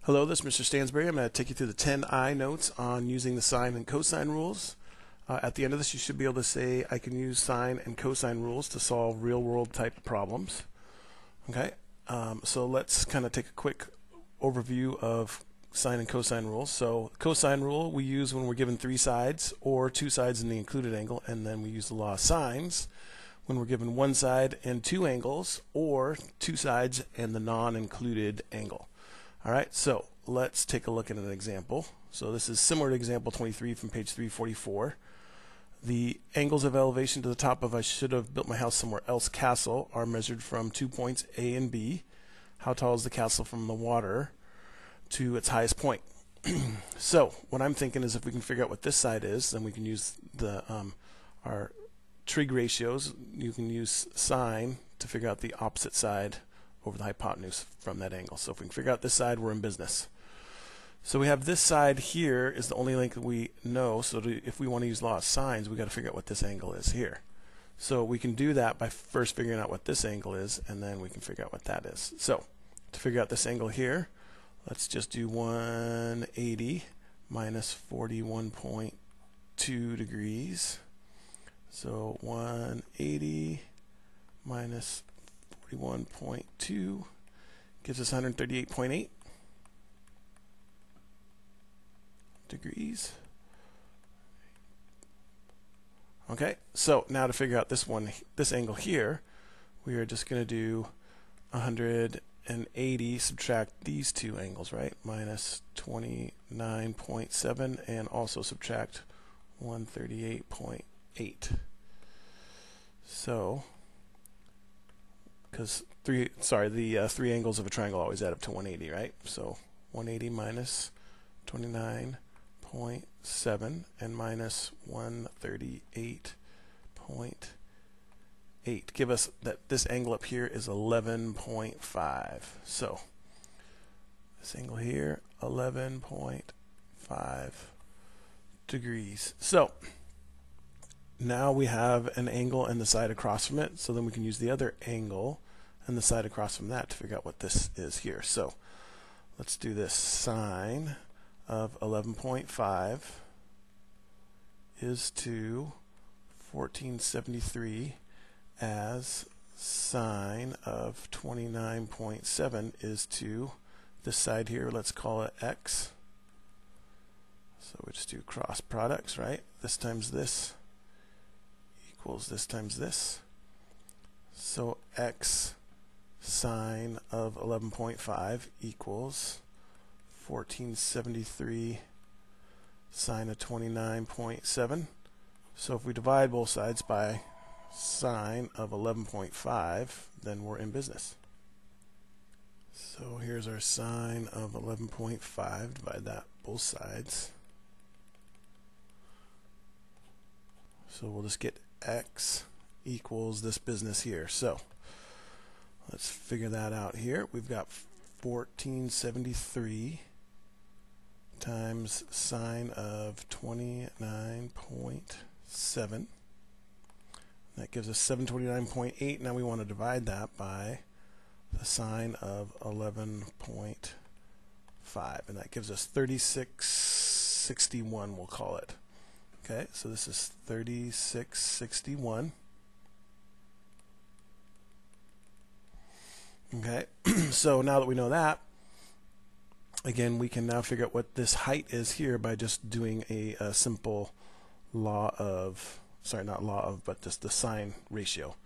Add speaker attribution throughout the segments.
Speaker 1: Hello, this is Mr. Stansbury. I'm going to take you through the 10I notes on using the sine and cosine rules. At the end of this, you should be able to say, I can use sine and cosine rules to solve real-world type problems. Okay, so let's kind of take a quick overview of sine and cosine rules. So cosine rule we use when we're given three sides or two sides in the included angle, and then we use the law of sines when we're given one side and two angles, or two sides and the non-included angle. Alright, so let's take a look at an example. So this is similar to example 23 from page 344. The angles of elevation to the top of I should have built my house somewhere else castle are measured from 2 points A and B. How tall is the castle from the water to its highest point? So what I'm thinking is if we can figure out what this side is, then we can use the our trig ratios. You can use sine to figure out the opposite side over the hypotenuse from that angle. So if we can figure out this side, we're in business. So we have this side here is the only length that we know. So if we want to use law of sines, we got to figure out what this angle is here. So we can do that by first figuring out what this angle is, and then we can figure out what that is. So to figure out this angle here, let's just do 180 minus 41.2 degrees. So 180 minus 41.2 gives us 138.8 degrees. Okay, so now to figure out this angle here, we are just going to do 180 subtract these two angles, right? Minus 29.7 and also subtract 138.8. So because the three angles of a triangle always add up to 180, right? So 180 minus 29.7 and minus 138.8 give us that this angle up here is 11.5. So this angle here, 11.5 degrees. So now we have an angle and the side across from it, so then we can use the other angle and the side across from that to figure out what this is here. So let's do this. Sine of 11.5 is to 1473 as sine of 29.7 is to this side here, let's call it x. So we just do cross products, right? This times this equals this times this. So x sine of 11.5 equals 1473 sine of 29.7. So if we divide both sides by sine of 11.5, then we're in business. So here's our sine of 11.5, divide that both sides. So we'll just get x equals this business here. So let's figure that out here. We've got 1473 times sine of 29.7. That gives us 729.8. Now we want to divide that by the sine of 11.5, and that gives us 3661, we'll call it. Okay, so this is 3661. Okay, so now that we know that, again, we can now figure out what this height is here by just doing a simple law of, but just the sine ratio.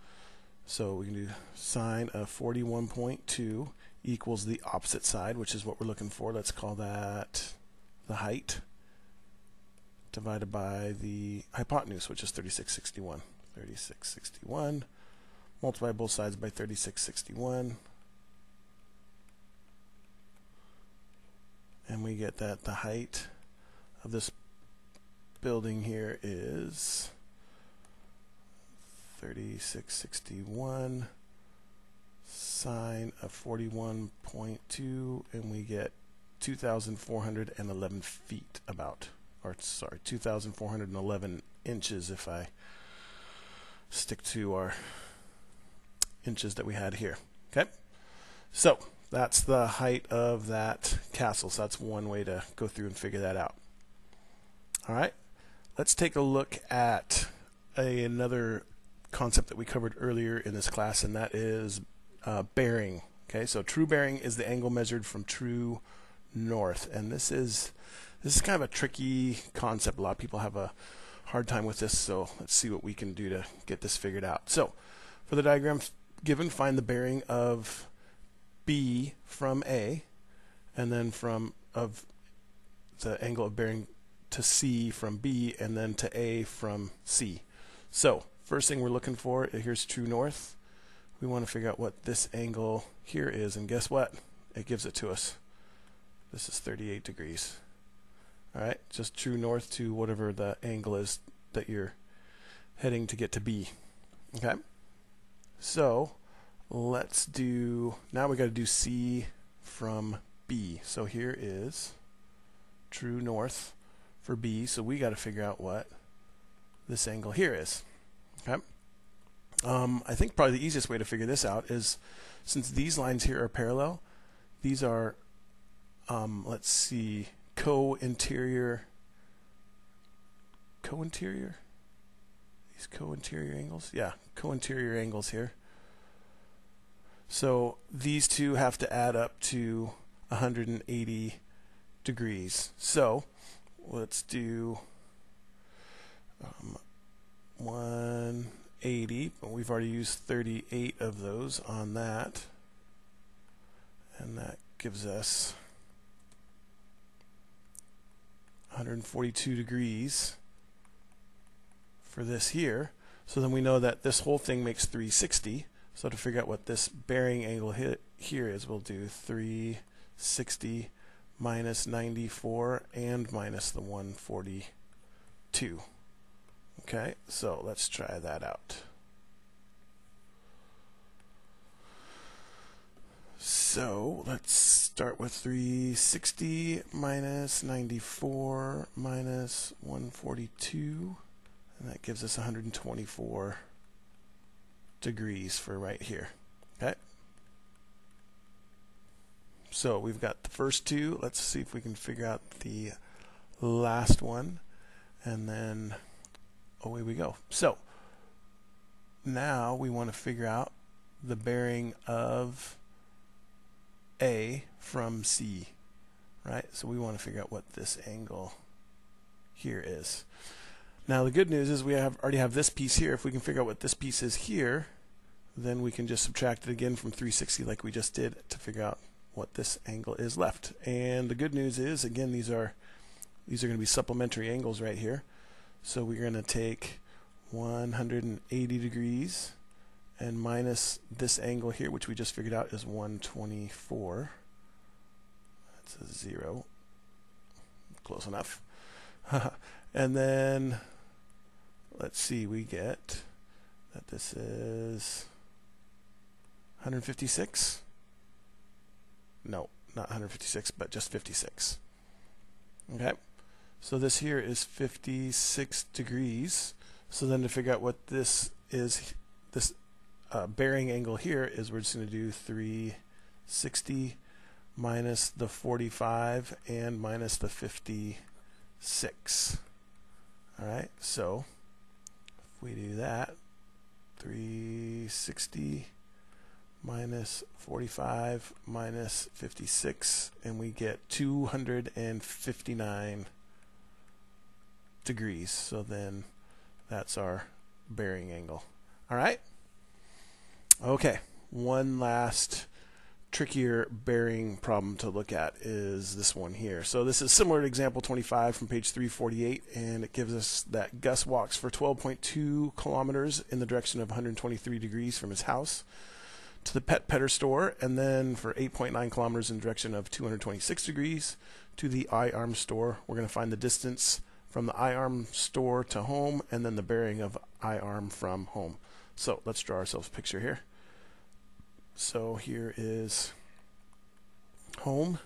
Speaker 1: So we can do sine of 41.2 equals the opposite side, which is what we're looking for. Let's call that the height, divided by the hypotenuse, which is 3661. 3661. Multiply both sides by 3661. And we get that the height of this building here is 3661 sine of 41.2, and we get 2,411 feet about. Or sorry, 2,411 inches if I stick to our inches that we had here. Okay, so that's the height of that castle. So that's one way to go through and figure that out. All right, let's take a look at another concept that we covered earlier in this class, and that is bearing. Okay, so true bearing is the angle measured from true north, and this is kind of a tricky concept. A lot of people have a hard time with this, so let's see what we can do to get this figured out. So for the diagram given, find the bearing of B from A, and then of the angle of bearing to C from B, and then to A from C. So first thing we're looking for, here's true north. We want to figure out what this angle here is, and guess what? It gives it to us. This is 38 degrees. All right, just true north to whatever the angle is that you're heading to get to B. Okay, so let's do, now we got to do C from B. So here is true north for B, so we got to figure out what this angle here is. Okay, I think probably the easiest way to figure this out is, since these lines here are parallel, these are let's see, co-interior angles? Yeah, co-interior angles here. So these two have to add up to 180 degrees. So let's do 180, but we've already used 38 of those on that, and that gives us 142 degrees for this here. So then we know that this whole thing makes 360. So to figure out what this bearing angle here is, we'll do 360 minus 94 and minus the 142. Okay, so let's try that out. So let's start with 360 minus 94 minus 142, and that gives us 124 degrees for right here. Okay, so we've got the first two. Let's see if we can figure out the last one, and then away we go. So now we want to figure out the bearing of A from C, right? So we want to figure out what this angle here is. Now the good news is we already have this piece here. If we can figure out what this piece is here, then we can just subtract it again from 360 like we just did to figure out what this angle is left. And the good news is, again, these are going to be supplementary angles right here. So we're going to take 180 degrees and minus this angle here, which we just figured out is 124. That's a 0. Close enough. And then let's see, we get that this is 156. No, not 156, but just 56. Okay, so this here is 56 degrees. So then to figure out what this is, this bearing angle here is, we're just going to do 360 minus the 45 and minus the 56. Alright, so if we do that, 360 minus 45 minus 56, and we get 259 degrees. So then that's our bearing angle. Alright? Okay, one last trickier bearing problem to look at is this one here. So this is similar to example 25 from page 348, and it gives us that Gus walks for 12.2 kilometers in the direction of 123 degrees from his house to the Petter store, and then for 8.9 kilometers in the direction of 226 degrees to the iArm store. We're going to find the distance from the iArm store to home, and then the bearing of iArm from home. So let's draw ourselves a picture here. So here is home.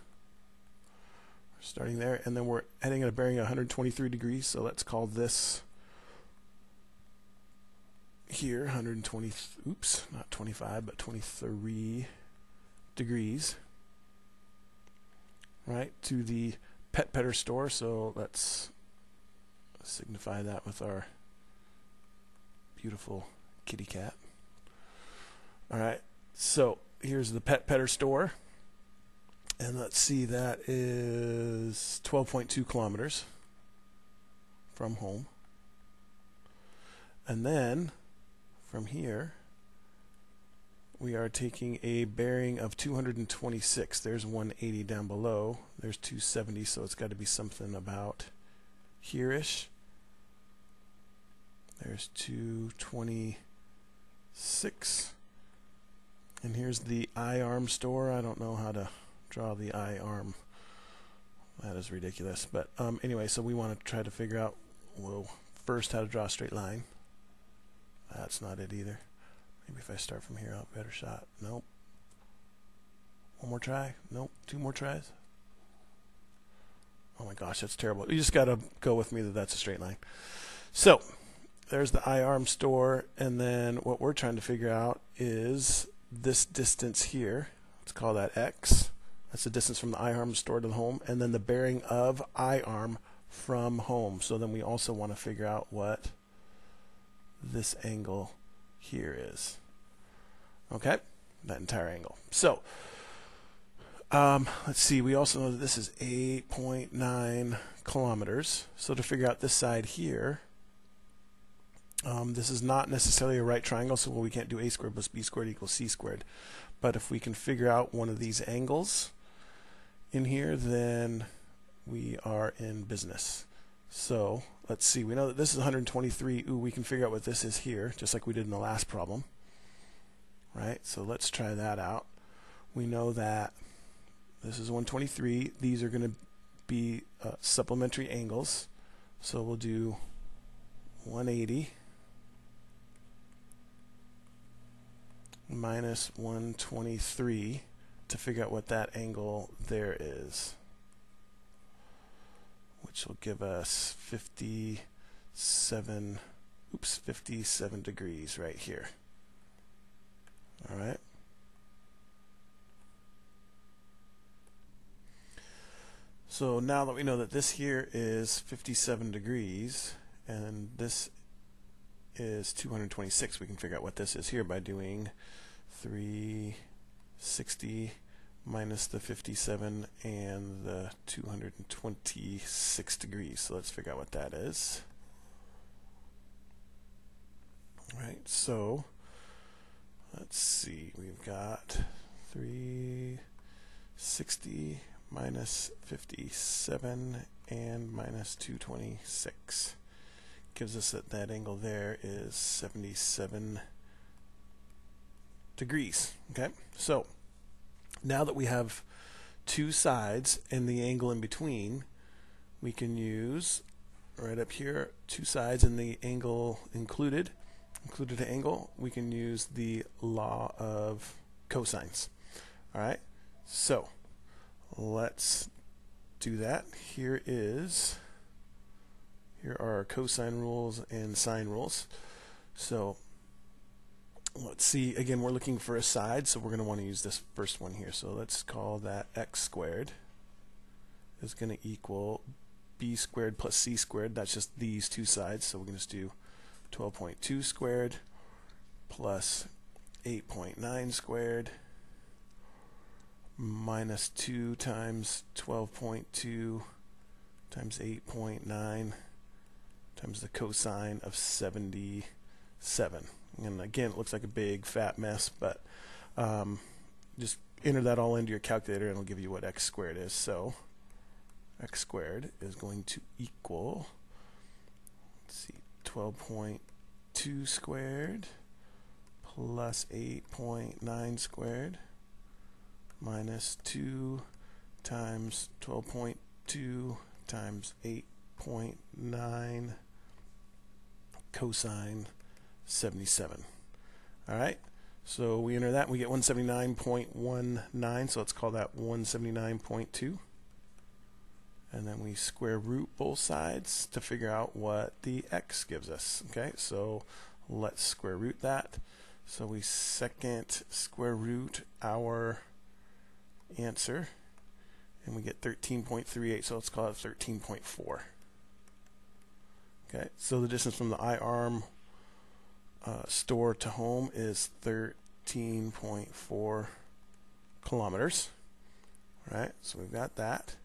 Speaker 1: We're starting there, and then we're heading at a bearing of 123 degrees. So let's call this here 120, oops, not 25, but 23 degrees. right, to the Petter store. So let's signify that with our beautiful kitty cat. All right, so here's the Petter store, and let's see, that is 12.2 kilometers from home. And then from here we are taking a bearing of 226. There's 180 down below. There's 270, so it's got to be something about here-ish. There's 226. And here's the I-arm store. I don't know how to draw the I-arm. That is ridiculous. But anyway, so we want to try to figure out, well, first how to draw a straight line. That's not it either. Maybe if I start from here, I'll have a better shot. Nope. One more try. Nope. Two more tries. Oh my gosh, that's terrible. You just got to go with me that that's a straight line. So there's the I-arm store, and then what we're trying to figure out is this distance here. Let's call that x. That's the distance from the I-arm store to the home, and then the bearing of I-arm from home. So then we also want to figure out what this angle here is. Okay, that entire angle. So let's see, we also know that this is 8.9 kilometers. So to figure out this side here, this is not necessarily a right triangle, so we can't do a squared plus b squared equals c squared. But if we can figure out one of these angles in here, then we are in business. So let's see, we know that this is 123. Ooh, we can figure out what this is here, just like we did in the last problem. Right, so let's try that out. We know that this is 123. These are going to be supplementary angles. So we'll do 180 minus 123 to figure out what that angle there is, which will give us 57 degrees right here. All right. So now that we know that this here is 57 degrees and this is 226, we can figure out what this is here by doing 360 minus the 57 and the 226 degrees. So let's figure out what that is. All right, so let's see, we've got 360 minus 57 and minus 226. Gives us that angle there is 77 degrees. Okay, so now that we have two sides and the angle in between, we can use right up here, two sides and the angle included angle, we can use the law of cosines. All right, so let's do that. Here are our cosine rules and sine rules. So let's see, again, we're looking for a side, so we're going to want to use this first one here. So let's call that x squared is going to equal b squared plus c squared. That's just these two sides, so we're going to just do 12.2 squared plus 8.9 squared minus 2 times 12.2 times 8.9 times the cosine of 77. And again, it looks like a big fat mess, but just enter that all into your calculator and it'll give you what x squared is. So x squared is going to equal, let's see, 12.2 squared plus 8.9 squared minus 2 times 12.2 times 8.9 cosine 77. All right, so we enter that and we get 179.19, so let's call that 179.2. And then we square root both sides to figure out what the x gives us. Okay, so let's square root that. So we second square root our answer, and we we get 13.38, so let's call it 13.4. Okay, so the distance from the iArm store to home is 13.4 kilometers. All right, so we've got that.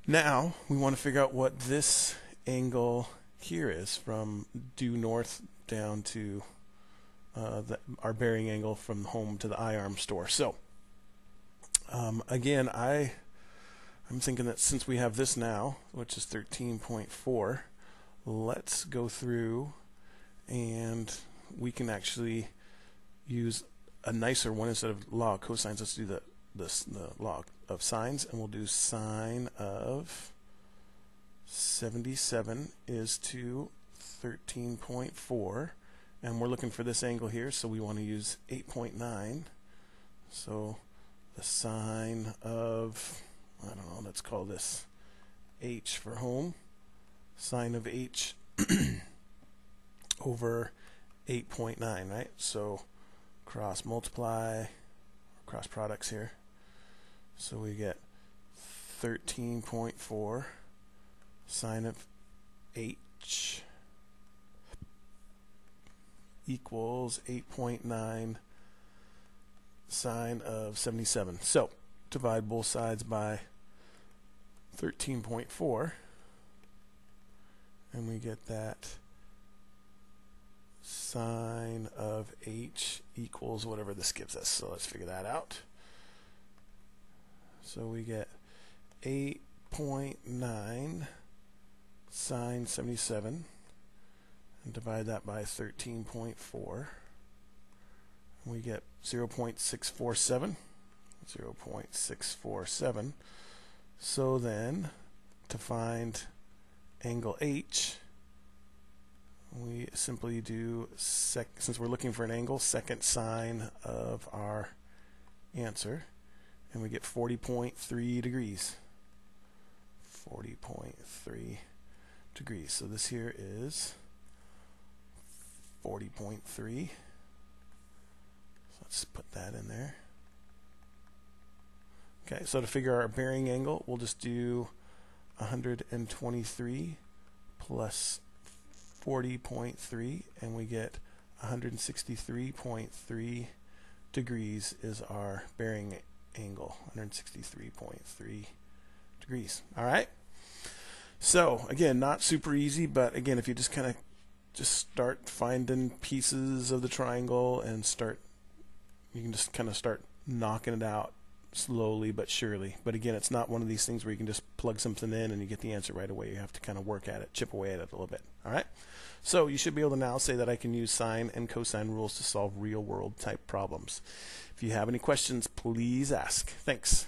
Speaker 1: Now we want to figure out what this angle here is from due north down to our bearing angle from home to the iArm store. So again, I'm thinking that since we have this now, which is 13.4, let's go through and we can actually use a nicer one instead of law of cosines. Let's do the law of sines, and we'll do sine of 77 is to 13.4, and we're looking for this angle here, so we want to use 8.9. So the sine of, I don't know, let's call this h for home, sine of h over 8.9, right? So cross multiply, cross products here. So we get 13.4 sine of h equals 8.9 sine of 77. So divide both sides by 13.4, and we get that sine of h equals whatever this gives us. So let's figure that out. So we get 8.9 sine 77, and divide that by 13.4. We get 0.647. 0.647. So then, to find angle h, we simply do, since we're looking for an angle, second sine of our answer, and we get 40.3 degrees. 40.3 degrees. So this here is 40.3. So let's put that in there. Okay, so to figure our bearing angle, we'll just do 123 plus 40.3, and we get 163.3 degrees is our bearing angle. 163.3 degrees. All right. So again, not super easy, but again, if you just kind of start finding pieces of the triangle and you can just kind of start knocking it out slowly but surely. But again, it's not one of these things where you can just plug something in and you get the answer right away. You have to kind of work at it, chip away at it a little bit. All right. So you should be able to now say that I can use sine and cosine rules to solve real world type problems. If you have any questions, please ask. Thanks.